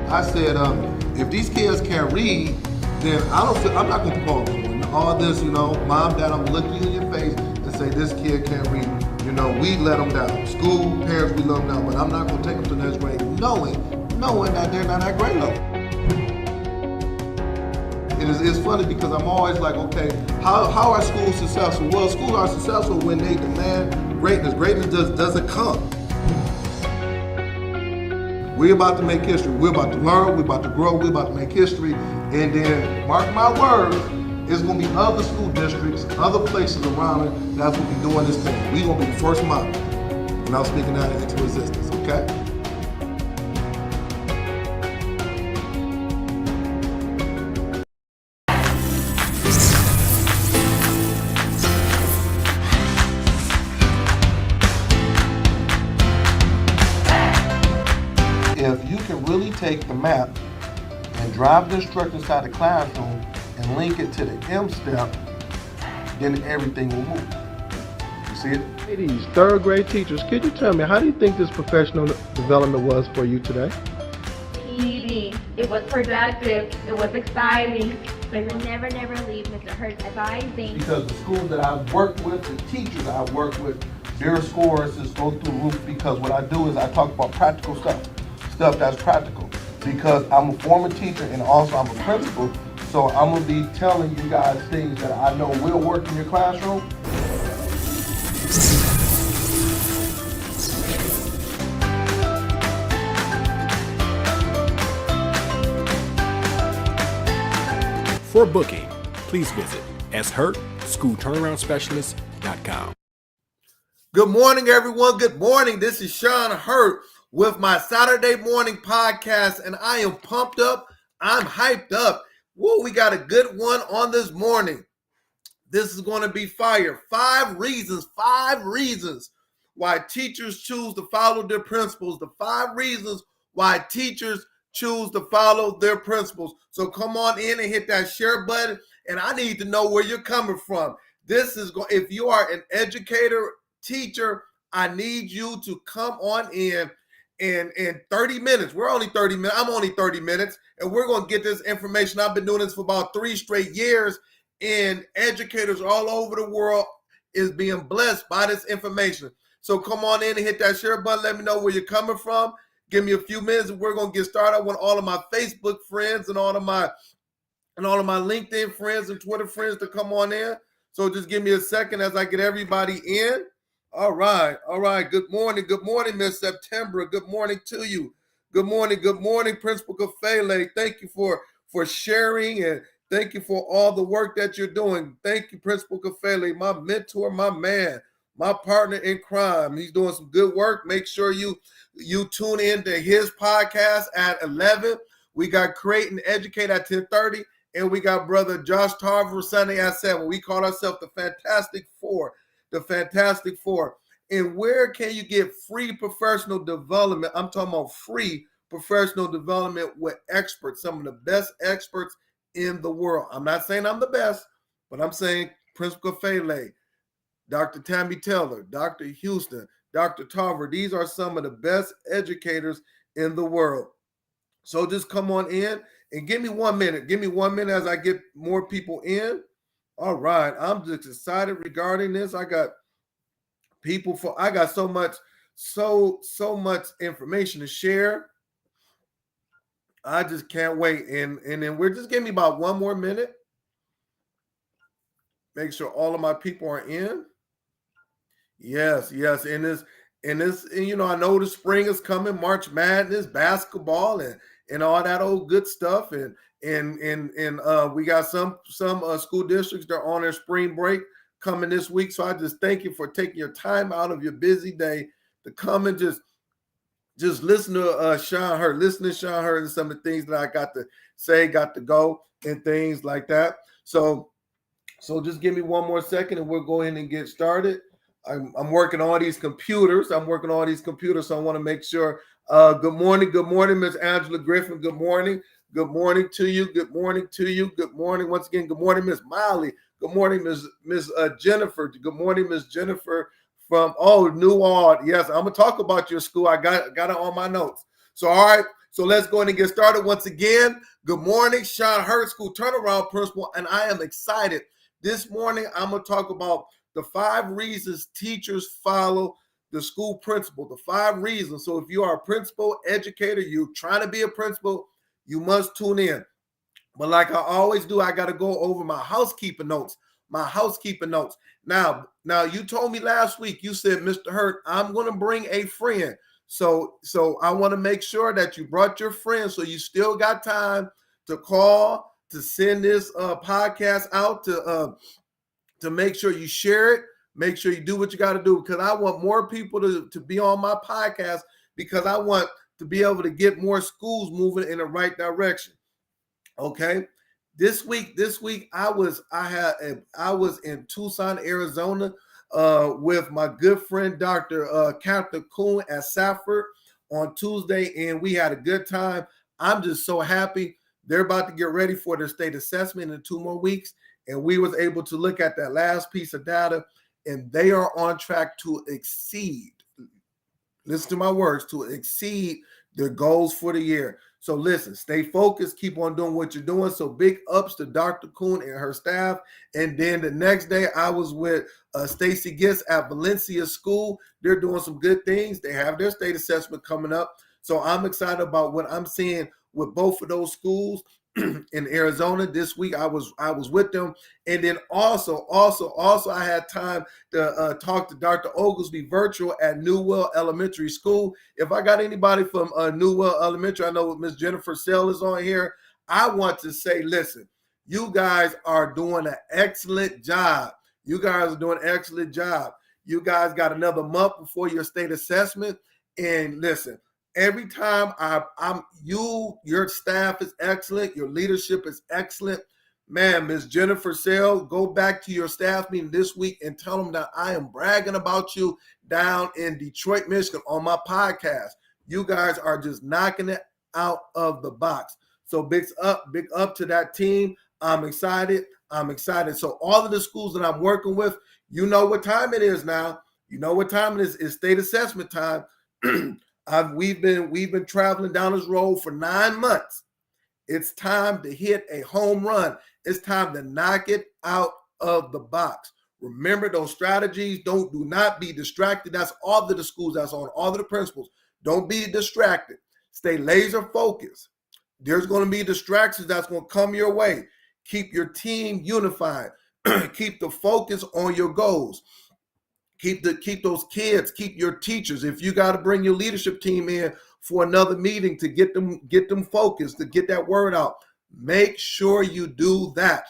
I said, if these kids can't read, then I'm not gonna propose them. All this, mom, dad, I'm gonna look you in your face and say this kid can't read. We let them down. School, parents, we let them down, but I'm not gonna take them to the next grade knowing that they're not at grade level. It's funny because I'm always like, okay, how are schools successful? Well, schools are successful when they demand greatness. Greatness doesn't come. We're about to make history. We're about to learn. We're about to grow. We're about to make history. And then, mark my words, it's going to be other school districts, other places around it that's going to be doing this thing. We're going to be the first model. And I'm speaking that into existence, okay? If you can really take the map and drive the instructor inside the classroom and link it to the M step, then everything will move. You see it? Ladies, third grade teachers, could you tell me, how do you think this professional development was for you today? PD. It was productive. It was exciting. We will never leave Mr. Hurt's advising. Because the schools that I've worked with, the teachers I've worked with, their scores just go through the roof because what I do is I talk about practical stuff that's practical. Because I'm a former teacher and also I'm a principal, so I'm gonna be telling you guys things that I know will work in your classroom. For booking, please visit shurtschoolturnaroundspecialist.com. Good morning, everyone. Good morning. This is Sean Hurt with my Saturday morning podcast, and I am pumped up. I'm hyped up. Woo, we got a good one on this morning. This is going to be fire. 5 reasons why teachers choose to follow their principles. The 5 reasons why teachers choose to follow their principles. So come on in and hit that share button, and I need to know where you're coming from. If you are an educator, teacher, I need you to come on in 30 minutes. We're only 30 minutes. I'm only 30 minutes, and we're going to get this information. I've been doing this for about 3 straight years, and educators all over the world is being blessed by this information. So come on in and hit that share button. Let me know where you're coming from. Give me a few minutes, and we're going to get started. I want all of my Facebook friends and all of my LinkedIn friends and Twitter friends to come on in. So just give me a second as I get everybody in. All right. Good morning, Miss September. Good morning to you. Good morning, Principal Kafele. Thank you for sharing, and thank you for all the work that you're doing. Thank you, Principal Kafele, my mentor, my man, my partner in crime. He's doing some good work. Make sure you tune in to his podcast at 11. We got Create and Educate at 10:30, and we got Brother Josh Tarver Sunday at 7. We call ourselves the Fantastic Four. The Fantastic Four. And where can you get free professional development? I'm talking about free professional development with experts, some of the best experts in the world. I'm not saying I'm the best, but I'm saying Principal Fele, Dr. Tammy Taylor, Dr. Houston, Dr. Tarver. These are some of the best educators in the world. So just come on in and give me 1 minute. Give me 1 minute as I get more people in. All right, I'm just excited regarding this. I got so much information to share. I just can't wait. And then we're just giving me about 1 more minute. Make sure all of my people are in. Yes. And I know the spring is coming, March Madness, basketball, and all that old good stuff. And we got some school districts that are on their spring break coming this week. So I just thank you for taking your time out of your busy day to come and just listen to Sean Hurt. Listen to Sean Hurt and some of the things that I got to say, got to go, and things like that. So just give me 1 more second, and we'll go in and get started. I'm working on these computers. So I want to make sure. Good morning, Miss Angela Griffin. Good morning. Good morning to you. Good morning once again. Good morning, Miss Miley. Good morning, Miss Jennifer. Good morning, Miss Jennifer from New Ard. Yes, I'm gonna talk about your school. I got it on my notes. So all right. So let's go ahead and get started once again. Good morning, Sean Hurt, school turnaround principal, and I am excited. This morning, I'm going to talk about the 5 reasons teachers follow the school principal, the 5 reasons. So if you are a principal, educator, you're trying to be a principal, you must tune in. But like I always do, I got to go over my housekeeping notes. Now, you told me last week, you said, Mr. Hurt, I'm going to bring a friend. So I want to make sure that you brought your friend, so you still got time to call, to send this podcast out, to make sure you share it, make sure you do what you got to do, because I want more people to be on my podcast, because I want to be able to get more schools moving in the right direction. Okay. This week I was in Tucson, Arizona, with my good friend Dr. Captain Kuhn at Safford on Tuesday, and we had a good time. I'm just so happy. They're about to get ready for their state assessment in 2 more weeks, and we was able to look at that last piece of data, and they are on track to exceed. Listen to my words, to exceed their goals for the year. So listen, stay focused, keep on doing what you're doing. So big ups to Dr. Kuhn and her staff. And then the next day, I was with Stacy Gitz at Valencia School. They're doing some good things. They have their state assessment coming up. So I'm excited about what I'm seeing with both of those schools in Arizona this week. I was with them. And then also I had time to talk to Dr. Oglesby virtual at Newell Elementary School. If I got anybody from Newell Elementary, I know Miss Jennifer Sell is on here. I want to say, listen, you guys are doing an excellent job. You guys got another month before your state assessment. And listen, every time your staff is excellent, your leadership is excellent. Man, Miss Jennifer Sell, go back to your staff meeting this week and tell them that I am bragging about you down in Detroit, Michigan on my podcast. You guys are just knocking it out of the box. So big up to that team. I'm excited. So all of the schools that I'm working with, you know what time it is now. You know what time it is. It's state assessment time. We've been traveling down this road for 9 months. It's time to hit a home run. It's time to knock it out of the box. Remember those strategies. Do not be distracted. That's all of the schools. That's on all of the principals. Don't be distracted. Stay laser focused. There's going to be distractions that's going to come your way. Keep your team unified. Keep the focus on your goals. Keep those kids, keep your teachers. If you got to bring your leadership team in for another meeting to get them focused, to get that word out, make sure you do that.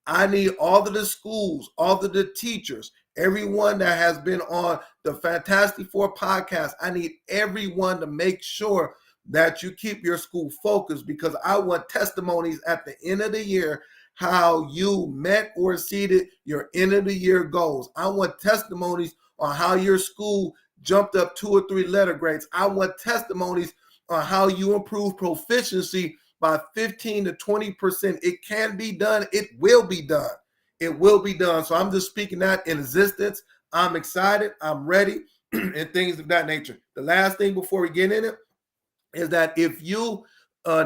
I need all of the schools, all of the teachers, everyone that has been on the Fantastic Four podcast. I need everyone to make sure that you keep your school focused, because I want testimonies at the end of the year how you met or exceeded your end of the year goals. I want testimonies on how your school jumped up 2 or 3 letter grades. I want testimonies on how you improved proficiency by 15 to 20%. It can be done. It will be done. It will be done. So I'm just speaking that in existence. I'm excited. I'm ready, and things of that nature. The last thing before we get in it is that if you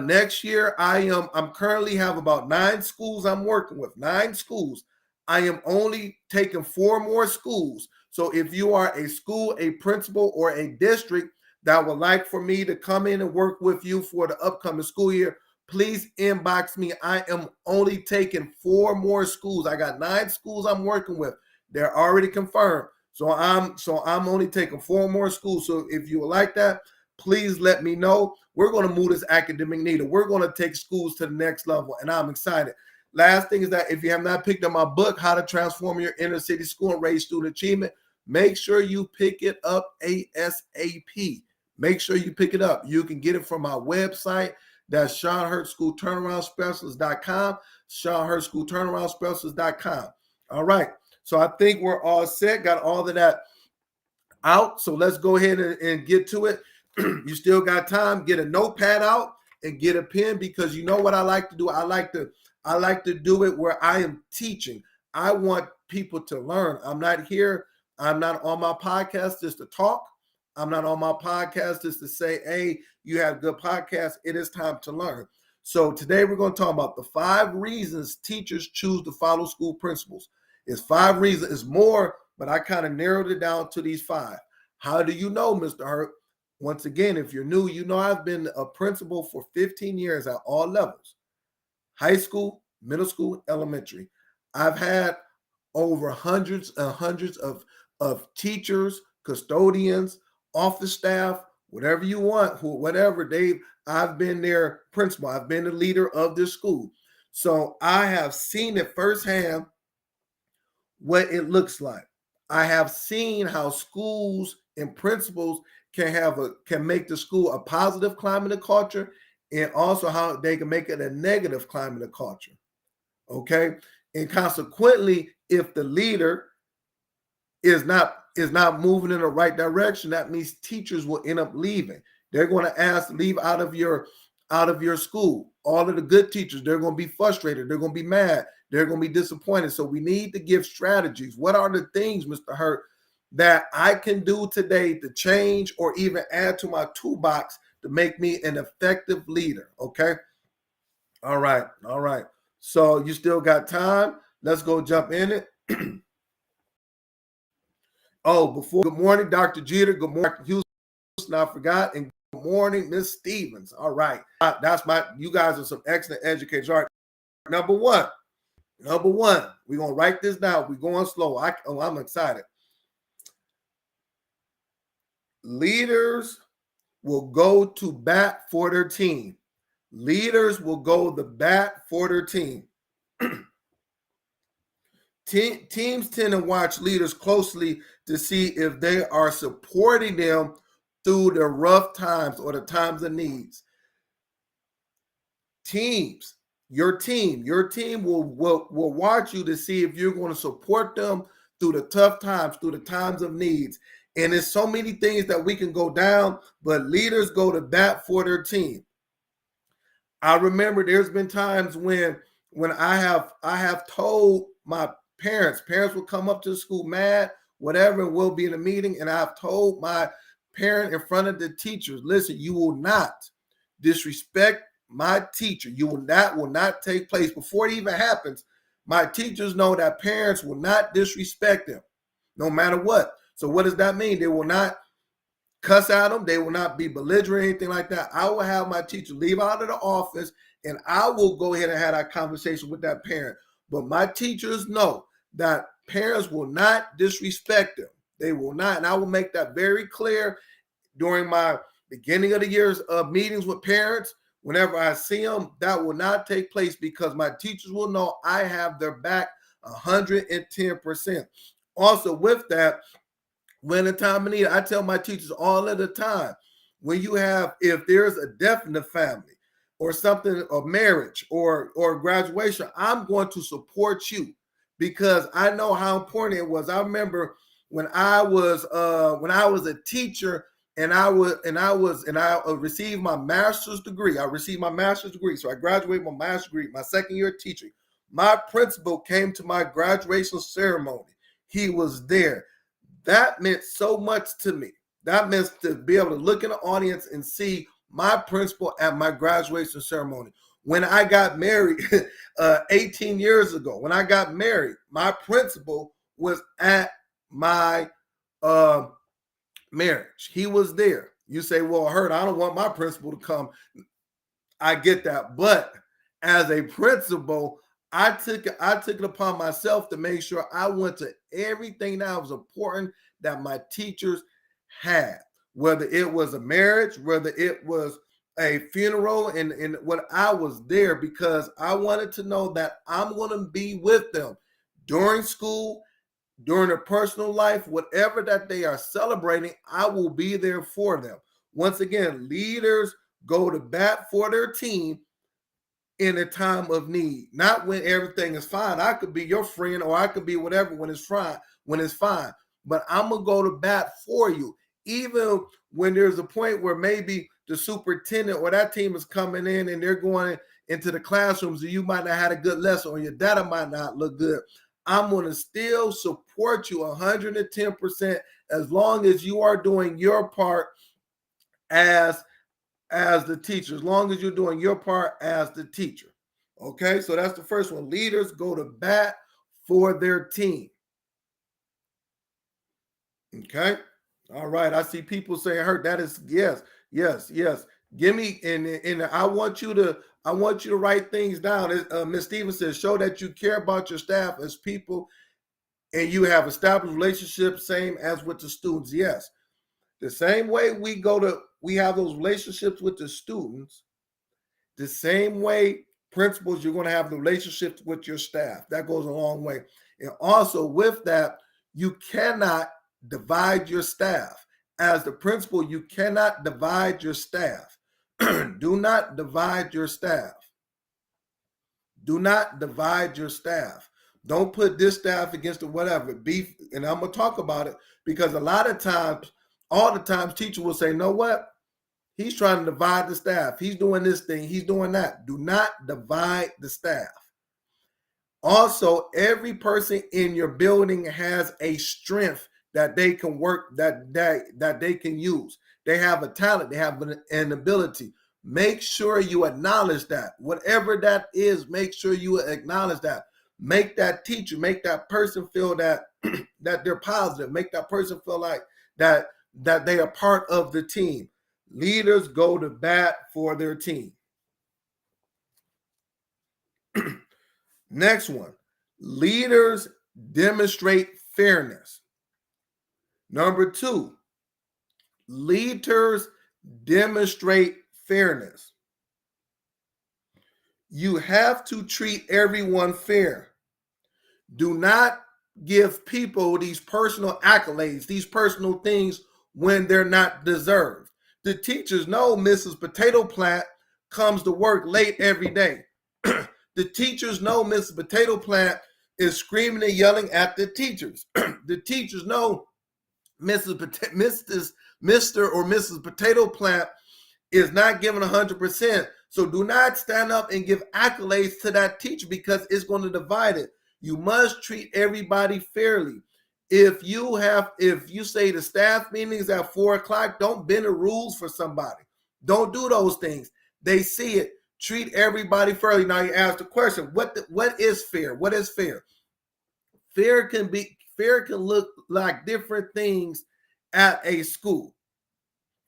next year, I'm currently have about 9 schools I'm working with. 9 schools. I am only taking 4 more schools. So if you are a school, a principal, or a district that would like for me to come in and work with you for the upcoming school year, please inbox me. I am only taking 4 more schools. I got 9 schools I'm working with. They're already confirmed. So I'm only taking 4 more schools. So if you would like that, please let me know. We're going to move this academic needle. We're going to take schools to the next level, and I'm excited. Last thing is that if you have not picked up my book, How to Transform Your Inner City School and Raise Student Achievement, make sure you pick it up ASAP. Make sure you pick it up. You can get it from my website. That's SeanHurtSchoolTurnaroundSpecialist.com, SeanHurtSchoolTurnaroundSpecialist.com. All right. So I think we're all set. Got all of that out. So let's go ahead and get to it. You still got time. Get a notepad out and get a pen, because you know what I like to do. I like to do it where I am teaching. I want people to learn. I'm not on my podcast just to talk. I'm not on my podcast just to say, hey, you have good podcasts. It is time to learn. So today we're going to talk about the 5 reasons teachers choose to follow school principals. It's 5 reasons. It's more, but I kind of narrowed it down to these 5. How do you know, Mr. Hurt? Once again, if you're new, you know I've been a principal for 15 years at all levels. High school, middle school, elementary. I've had over hundreds and hundreds of teachers, custodians, office staff, whatever you want, whatever. I've been their principal. I've been the leader of this school. So I have seen it firsthand what it looks like. I have seen how schools and principals can make the school a positive climate of culture, and also how they can make it a negative climate of culture. Okay. And consequently, if the leader is not moving in the right direction, that means teachers will end up leaving. They're going to ask to leave out of your school. All of the good teachers, they're going to be frustrated. They're going to be mad. They're going to be disappointed. So we need to give strategies. What are the things, Mr. Hurt, that I can do today to change or even add to my toolbox to make me an effective leader? Okay. All right. So you still got time. Let's go jump in it. Good morning, Dr. Jeter. Good morning, Dr. Houston. I forgot. And good morning, Miss Stevens. All right. You guys are some excellent educators. All right. Number one, we're going to write this down. We're going slow. I'm excited. Leaders will go to bat for their team. Leaders will go to bat for their team. Teams tend to watch leaders closely to see if they are supporting them through the rough times or the times of needs. Your team will watch you to see if you're going to support them through the tough times, through the times of needs. And there's so many things that we can go down, but leaders go to bat for their team. I remember there's been times when I have told my parents will come up to the school mad, whatever, and we'll be in a meeting, and I've told my parent in front of the teachers, listen, you will not disrespect my teacher. Will not take place. Before it even happens, my teachers know that parents will not disrespect them, no matter what. So what does that mean? They will not cuss at them. They will not be belligerent or anything like that. I will have my teacher leave out of the office, and I will go ahead and have that conversation with that parent. But my teachers know that parents will not disrespect them. They will not. And I will make that very clear during my beginning of the year's meetings with parents. Whenever I see them, that will not take place because my teachers will know I have their back 110%. Also, with that, when the time of need, I tell my teachers all of the time, if there's a death in the family or something, or marriage or graduation, I'm going to support you because I know how important it was. I remember when I was a teacher and I received my master's degree. So I graduated my master's degree, my second year teaching. My principal came to my graduation ceremony. He was there. That meant so much to me. That meant to be able to look in the audience and see my principal at my graduation ceremony. When I got married 18 years ago, my principal was at my marriage. He was there. You say, well, Hurt, I don't want my principal to come. I get that. But as a principal, I took it upon myself to make sure I went to everything that was important that my teachers had, whether it was a marriage, whether it was a funeral, and when I was there because I wanted to know that I'm going to be with them during school, during their personal life, whatever that they are celebrating, I will be there for them. Once again, leaders go to bat for their team in a time of need, not when everything is fine. I could be your friend or I could be whatever when it's fine. But I'm gonna go to bat for you, even when there's a point where maybe the superintendent or that team is coming in and they're going into the classrooms and you might not have a good lesson or your data might not look good. I'm going to still support you 110% as long as you are doing your part as the teacher, as long as you're doing your part as the teacher. Okay, so that's the first one. Leaders go to bat for their team. Okay, all right. I see people saying, "Hurt." That is yes, yes, yes. Give me and I want you to write things down. Ms. Stevens says, show that you care about your staff as people, and you have established relationships, same as with the students. Yes, the same way we have those relationships with the students. The same way, principals, you're going to have the relationships with your staff. That goes a long way. And also with that, you cannot divide your staff. As the principal, you cannot divide your staff. Do not divide your staff. Do not divide your staff. Don't put this staff against the whatever. Beef, and I'm going to talk about it because a lot of times, all the times, teachers will say, know what? He's trying to divide the staff. He's doing this thing. He's doing that. Do not divide the staff. Also, every person in your building has a strength that they can work, that they can use. They have a talent. They have an ability. Make sure you acknowledge that. Whatever that is, make sure you acknowledge that. Make that teacher, make that person feel that that they're positive. Make that person feel like that they are part of the team. Leaders go to bat for their team. Next one. Leaders demonstrate fairness. Number 2, leaders demonstrate fairness. You have to treat everyone fair. Do not give people these personal accolades, these personal things when they're not deserved. The teachers know Mrs. Potato Plant comes to work late every day. The teachers know Mrs. Potato Plant is screaming and yelling at the teachers. The teachers know Mr. or Mrs. Potato Plant is not giving 100%. So do not stand up and give accolades to that teacher because it's going to divide it. You must treat everybody fairly. If you say the staff meetings at 4:00, don't bend the rules for somebody. Don't do those things. They see it. Treat everybody fairly. Now you ask the question, what is fair? What is fair? Fair can look like different things at a school.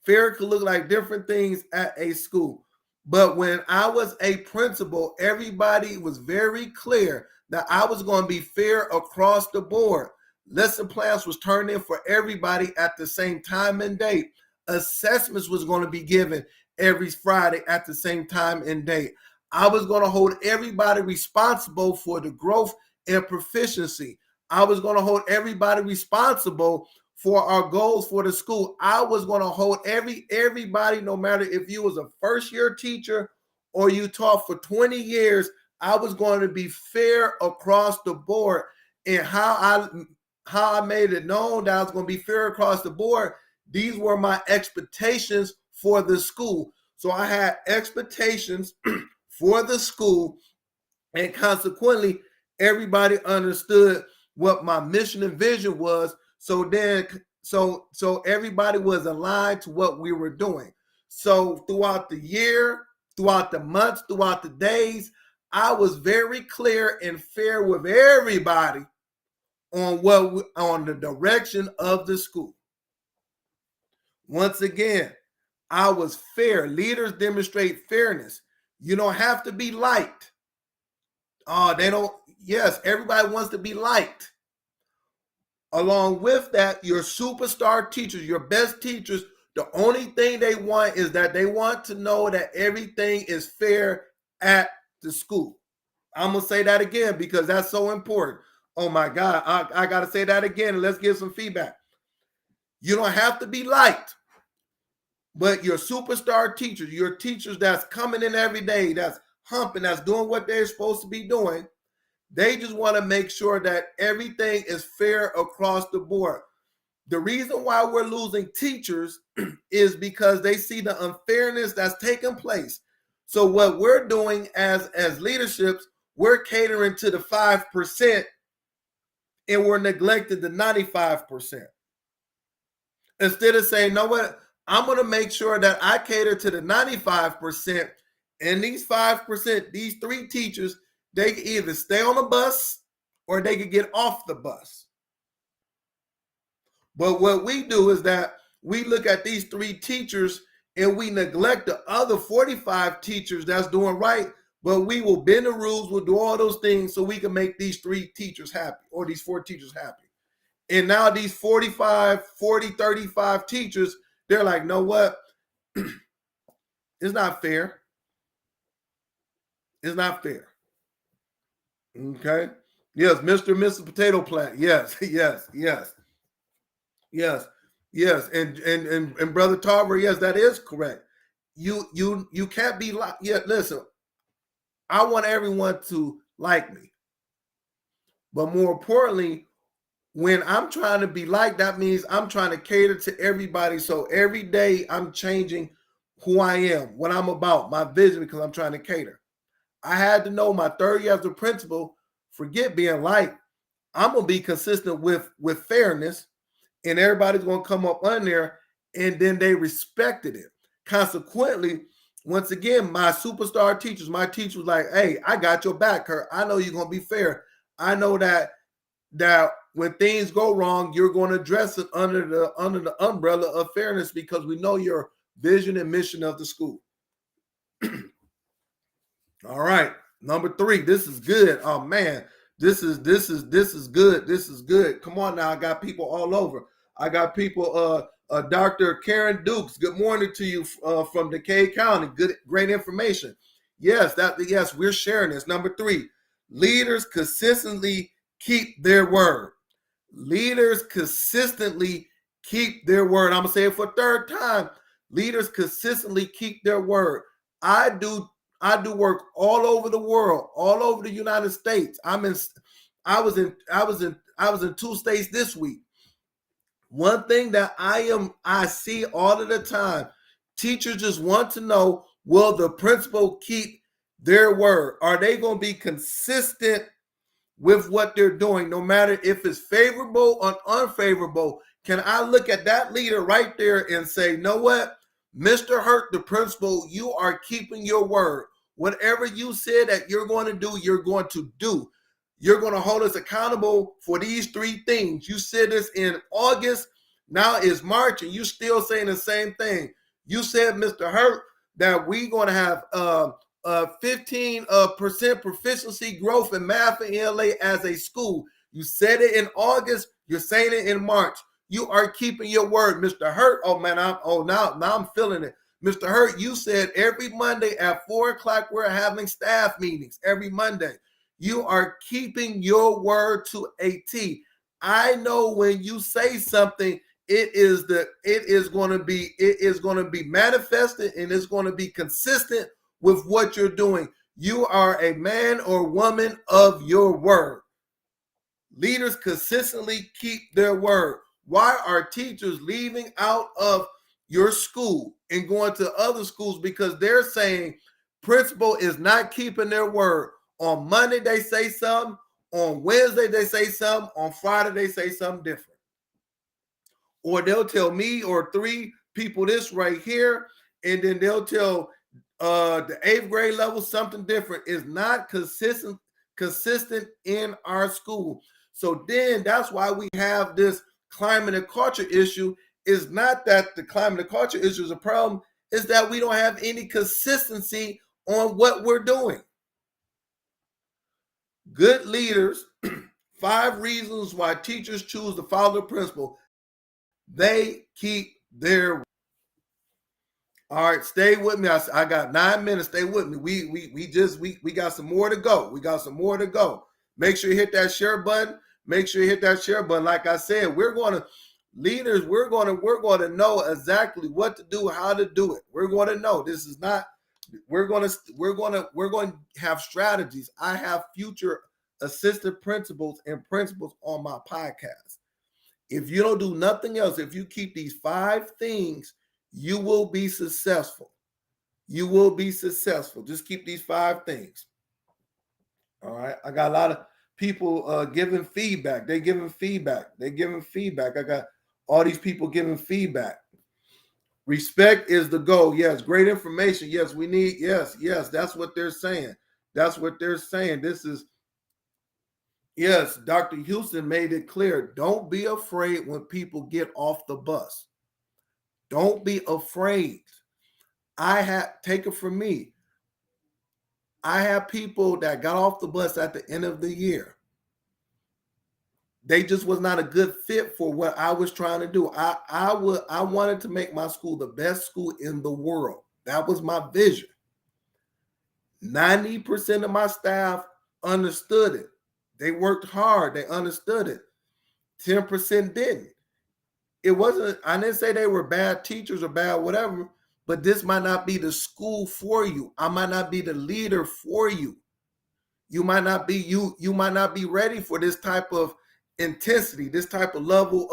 Fair can look like different things at a school. But when I was a principal, everybody was very clear that I was going to be fair across the board. Lesson plans was turned in for everybody at the same time and date. Assessments was going to be given every Friday at the same time and date. I was going to hold everybody responsible for the growth and proficiency. I was going to hold everybody responsible for our goals for the school. I was going to hold everybody, no matter if you was a first-year teacher or you taught for 20 years, I was going to be fair across the board. And how I made it known that I was going to be fair across the board, these were my expectations for the school. So I had expectations for the school, and consequently, everybody understood what my mission and vision was. So everybody was aligned to what we were doing. So throughout the year, throughout the months, throughout the days, I was very clear and fair with everybody on the direction of the school. Once again, I was fair. Leaders demonstrate fairness. You don't have to be liked. Yes, everybody wants to be liked. Along with that, your superstar teachers, your best teachers, the only thing they want is that they want to know that everything is fair at the school. I'm going to say that again because that's so important. Oh my God, I got to say that again and let's give some feedback. You don't have to be liked, but your superstar teachers, your teachers that's coming in every day, that's humping, that's doing what they're supposed to be doing, they just want to make sure that everything is fair across the board. The reason why we're losing teachers is because they see the unfairness that's taking place. So what we're doing as leaderships, we're catering to the 5% and we're neglecting the 95%. Instead of saying, no, what, I'm going to make sure that I cater to the 95%, and these 5%, these 3 teachers, they can either stay on the bus or they can get off the bus. But what we do is that we look at these 3 teachers and we neglect the other 45 teachers that's doing right, but we will bend the rules, we'll do all those things so we can make these 3 teachers happy, or these 4 teachers happy. And now these 45, 40, 35 teachers, they're like, know what? It's not fair. It's not fair. Okay. Yes, Mr. and Mrs. Potato Plant. Yes, yes, yes. Yes, yes. And Brother Tarver, yes, that is correct. You can't be like, yeah, listen, I want everyone to like me. But more importantly, when I'm trying to be liked, that means I'm trying to cater to everybody. So every day I'm changing who I am, what I'm about, my vision, because I'm trying to cater. I had to know my 3rd year as a principal, forget being liked. I'm going to be consistent with fairness, and everybody's going to come up on there, and then they respected it. Consequently, once again, my superstar teachers, my teacher was like, hey, I got your back, Kurt. I know you're going to be fair. I know that when things go wrong, you're going to address it under the umbrella of fairness, because we know your vision and mission of the school. All right, number 3. This is good. Oh man, this is good. This is good. Come on now, I got people all over. I got people. Dr. Karen Dukes. Good morning to you from DeKalb County. Great information. Yes, we're sharing this. Number 3, leaders consistently keep their word. Leaders consistently keep their word. I'm gonna say it for a 3rd time. Leaders consistently keep their word. I do work all over the world, all over the United States. I was in 2 states this week. One thing that I see all of the time, teachers just want to know, will the principal keep their word? Are they going to be consistent with what they're doing, no matter if it's favorable or unfavorable? Can I look at that leader right there and say, know what, Mr. Hurt, the principal, you are keeping your word. Whatever you said that you're going to do, you're going to do. You're going to hold us accountable for these 3 things. You said this in August. Now it's March, and you still saying the same thing. You said, Mr. Hurt, that we're going to have 15% proficiency growth in math and ELA as a school. You said it in August. You're saying it in March. You are keeping your word, Mr. Hurt. Oh man, now I'm feeling it. Mr. Hurt, you said every Monday at 4:00 we're having staff meetings every Monday. You are keeping your word to a T. I know when you say something, it is going to be manifested, and it's going to be consistent with what you're doing. You are a man or woman of your word. Leaders consistently keep their word. Why are teachers leaving out of your school and going to other schools? Because they're saying principal is not keeping their word. On Monday, they say something. On Wednesday, they say something. On Friday, they say something different. Or they'll tell me or 3 people this right here, and then they'll tell the 8th grade level something different. Is not consistent in our school. So then that's why we have this climate and culture issue. Is not that the climate and culture issue is a problem, is that we don't have any consistency on what we're doing. Good leaders, 5 reasons why teachers choose to follow the principal. They keep their. All right, stay with me. I got 9 minutes. Stay with me. We got some more to go. We got some more to go. Make sure you hit that share button. Make sure you hit that share button. Like I said, we're going to know exactly what to do, how to do it. We're going to know. This is not. We're going to have strategies. I have future assistant principals and principals on my podcast. If you don't do nothing else, if you keep these 5 things, you will be successful. You will be successful. Just keep these 5 things. All right. I got people giving feedback. They giving feedback. I got all these people giving feedback. Respect is the goal. Yes. Great information. Yes. We need. Yes. That's what they're saying. This is, yes. Dr. Houston made it clear. Don't be afraid when people get off the bus. Don't be afraid. Take it from me. I have people that got off the bus at the end of the year. They just was not a good fit for what I was trying to do. I wanted to make my school the best school in the world. That was my vision. 90% of my staff understood it. They worked hard. They understood it. 10% didn't. I didn't say they were bad teachers or bad whatever, but this might not be the school for you. I might not be the leader for you. You might not be ready for this type of intensity, this type of level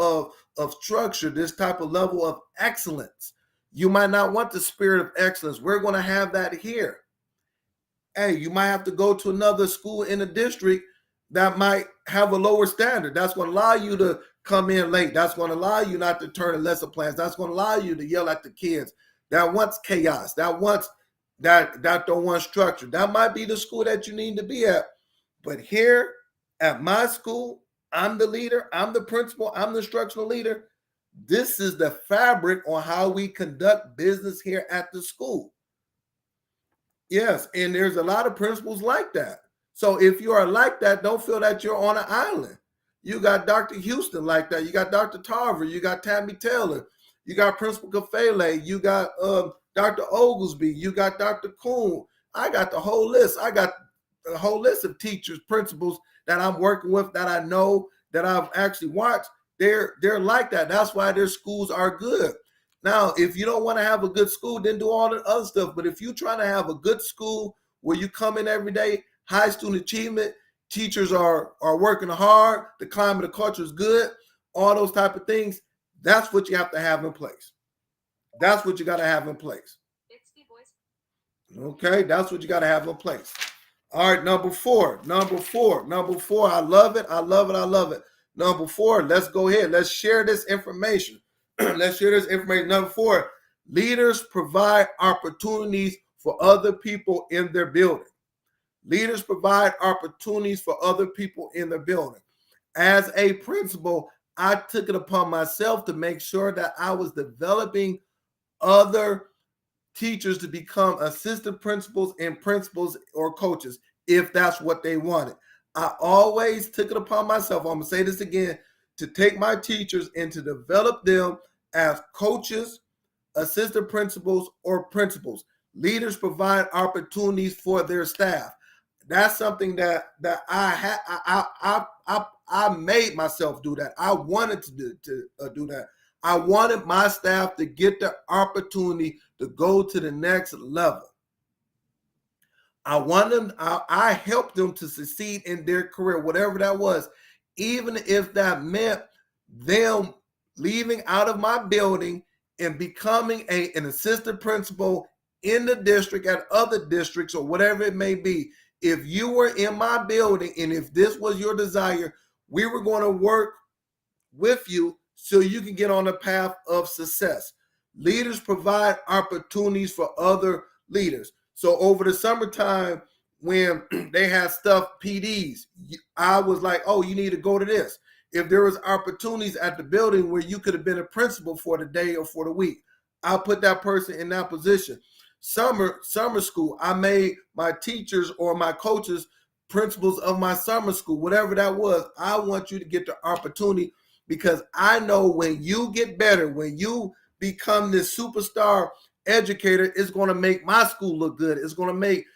of structure, this type of level of excellence. You might not want the spirit of excellence. We're going to have that here. Hey, you might have to go to another school in the district that might have a lower standard. That's going to allow you to come in late. That's going to allow you not to turn in lesson plans. That's going to allow you to yell at the kids that wants chaos, that don't want structure. That might be the school that you need to be at. But here at my school, I'm the leader, I'm the principal, I'm the instructional leader. This is the fabric on how we conduct business here at the school. Yes, and there's a lot of principals like that. So if you are like that, don't feel that you're on an island. You got Dr. Houston like that. You got Dr. Tarver. You got Tammy Taylor. You got Principal Kafele. You got Dr. Oglesby. You got Dr. Kuhn. I got the whole list. I got a whole list of teachers, principals that I'm working with, that I know, that I've actually watched. They're like that. That's why their schools are good. Now, if you don't want to have a good school, then do all the other stuff. But if you're trying to have a good school where you come in every day, high student achievement, teachers are working hard, the climate, the culture is good, all those type of things, that's what you have to have in place. That's what you got to have in place. Okay, that's what you got to have in place. All right, number four. I love it. Number four, let's go ahead. Let's share this information. Number four, leaders provide opportunities for other people in their building. Leaders provide opportunities for other people in their building. As a principal, I took it upon myself to make sure that I was developing other teachers to become assistant principals and principals or coaches, if that's what they wanted. I always took it upon myself, I'm going to say this again, to take my teachers and to develop them as coaches, assistant principals, or principals. Leaders provide opportunities for their staff. That's something that I made myself do that. I wanted to do that. I wanted my staff to get the opportunity to go to the next level. I helped them to succeed in their career, whatever that was, even if that meant them leaving out of my building and becoming an assistant principal in the district, at other districts, or whatever it may be. If you were in my building and if this was your desire, we were going to work with you so you can get on the path of success. Leaders provide opportunities for other leaders. So over the summertime, when they had stuff, PDs, I was like, oh, you need to go to this. If there was opportunities at the building where you could have been a principal for the day or for the week, I'll put that person in that position. Summer school, I made my teachers or my coaches principals of my summer school, whatever that was. I want you to get the opportunity, because I know when you get better, when you become this superstar educator, it's going to make my school look good. It's going to make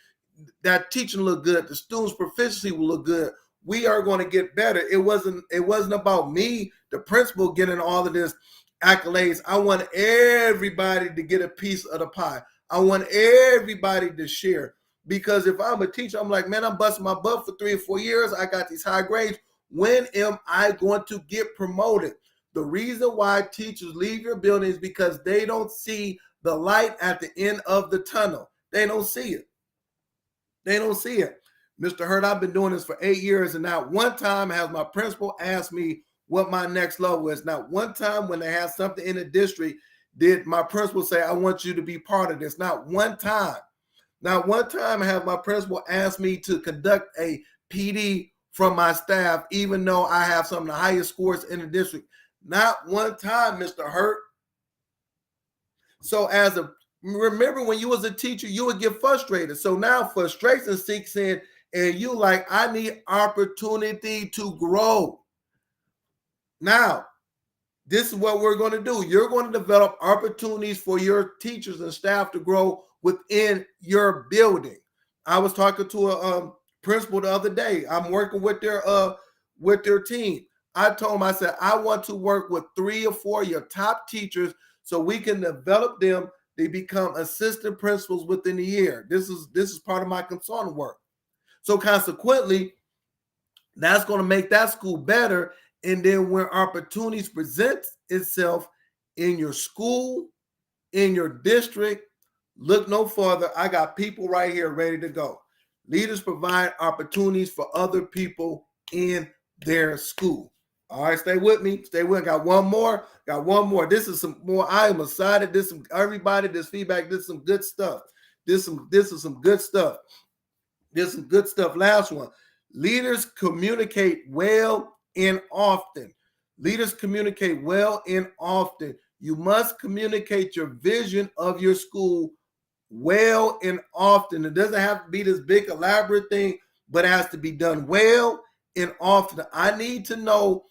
that teaching look good. The students' proficiency will look good. We are going to get better. It wasn't about me, the principal, getting all of this accolades. I want everybody to get a piece of the pie. I want everybody to share, because if I'm a teacher, I'm like, man, I'm busting my butt for 3 or 4 years. I got these high grades. When am I going to get promoted? The reason why teachers leave your building is because they don't see the light at the end of the tunnel. They don't see it. Mr. Hurt, I've been doing this for 8 years, and not one time has my principal asked me what my next level is. Not one time when they had something in the district did my principal say, I want you to be part of this. Not one time. Not one time have my principal asked me to conduct a PD from my staff, even though I have some of the highest scores in the district. Not one time, Mr. Hurt. So remember when you was a teacher, you would get frustrated. So now frustration sinks in and you like, I need opportunity to grow. Now, this is what we're going to do. You're going to develop opportunities for your teachers and staff to grow within your building. I was talking to a principal the other day. I'm working with their team. I told him, I said, I want to work with 3 or 4 of your top teachers so we can develop them. They become assistant principals within a year. This is part of my consulting work. So consequently, that's going to make that school better. And then when opportunities present itself in your school, in your district, look no further. I got people right here ready to go. Leaders provide opportunities for other people in their school. All right, stay with me. Stay with me. Got one more. This is some more. I am excited. This feedback. This is some good stuff. This is some good stuff. There's some good stuff. Last one. Leaders communicate well and often. Leaders communicate well and often. You must communicate your vision of your school well and often. It doesn't have to be this big elaborate thing, but it has to be done well and often. I need to know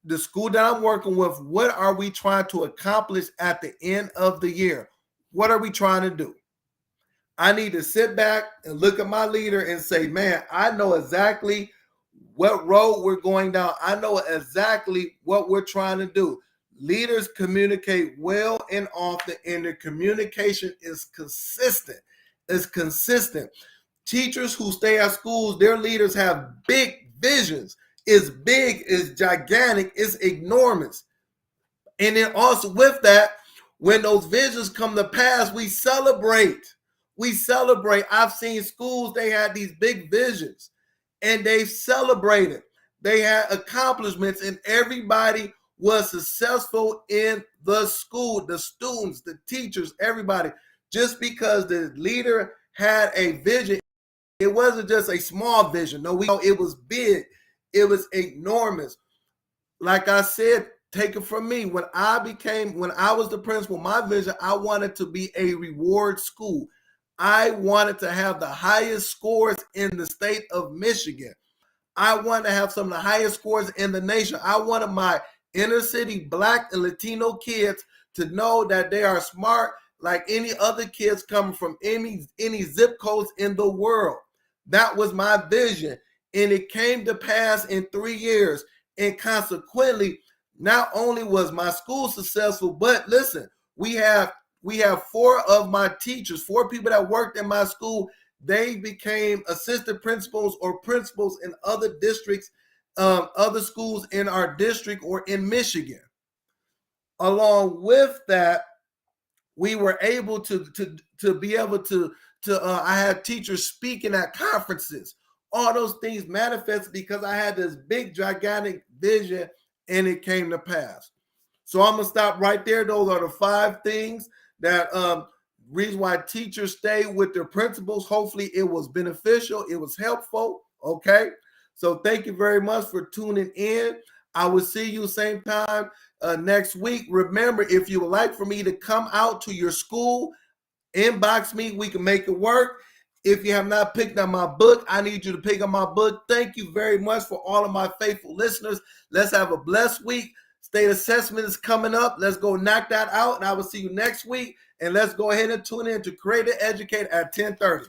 the school that I'm working with, what are we trying to accomplish at the end of the year? What are we trying to do? I need to sit back and look at my leader and say, man, I know exactly what road we're going down. I know exactly what we're trying to do. Leaders communicate well and often, and their communication is consistent. It's consistent. Teachers who stay at schools, their leaders have big visions. It's big, it's gigantic, it's enormous. And then also with that, when those visions come to pass, we celebrate. We celebrate. I've seen schools, they had these big visions and they celebrated. They had accomplishments and everybody was successful in the school, the students, the teachers, everybody. Just because the leader had a vision, it wasn't just a small vision. No, we know it was big. It was enormous. Like I said, take it from me. When I was the principal, my vision, I wanted to be a reward school. I wanted to have the highest scores in the state of Michigan. I wanted to have some of the highest scores in the nation. I wanted my inner city Black and Latino kids to know that they are smart like any other kids coming from any zip codes in the world. That was my vision. And it came to pass in 3 years. And consequently, not only was my school successful, but listen, we have 4 of my teachers, 4 people that worked in my school. They became assistant principals or principals in other districts, other schools in our district or in Michigan. Along with that, we were able to be able to I had teachers speaking at conferences. All those things manifested because I had this big, gigantic vision and it came to pass. So I'm going to stop right there. Those are the 5 things that reason why teachers stay with their principals. Hopefully it was beneficial. It was helpful. Okay. So thank you very much for tuning in. I will see you same time next week. Remember, if you would like for me to come out to your school, inbox me. We can make it work. If you have not picked up my book, I need you to pick up my book. Thank you very much for all of my faithful listeners. Let's have a blessed week. State assessment is coming up. Let's go knock that out. And I will see you next week. And let's go ahead and tune in to Create and Educate at 10:30.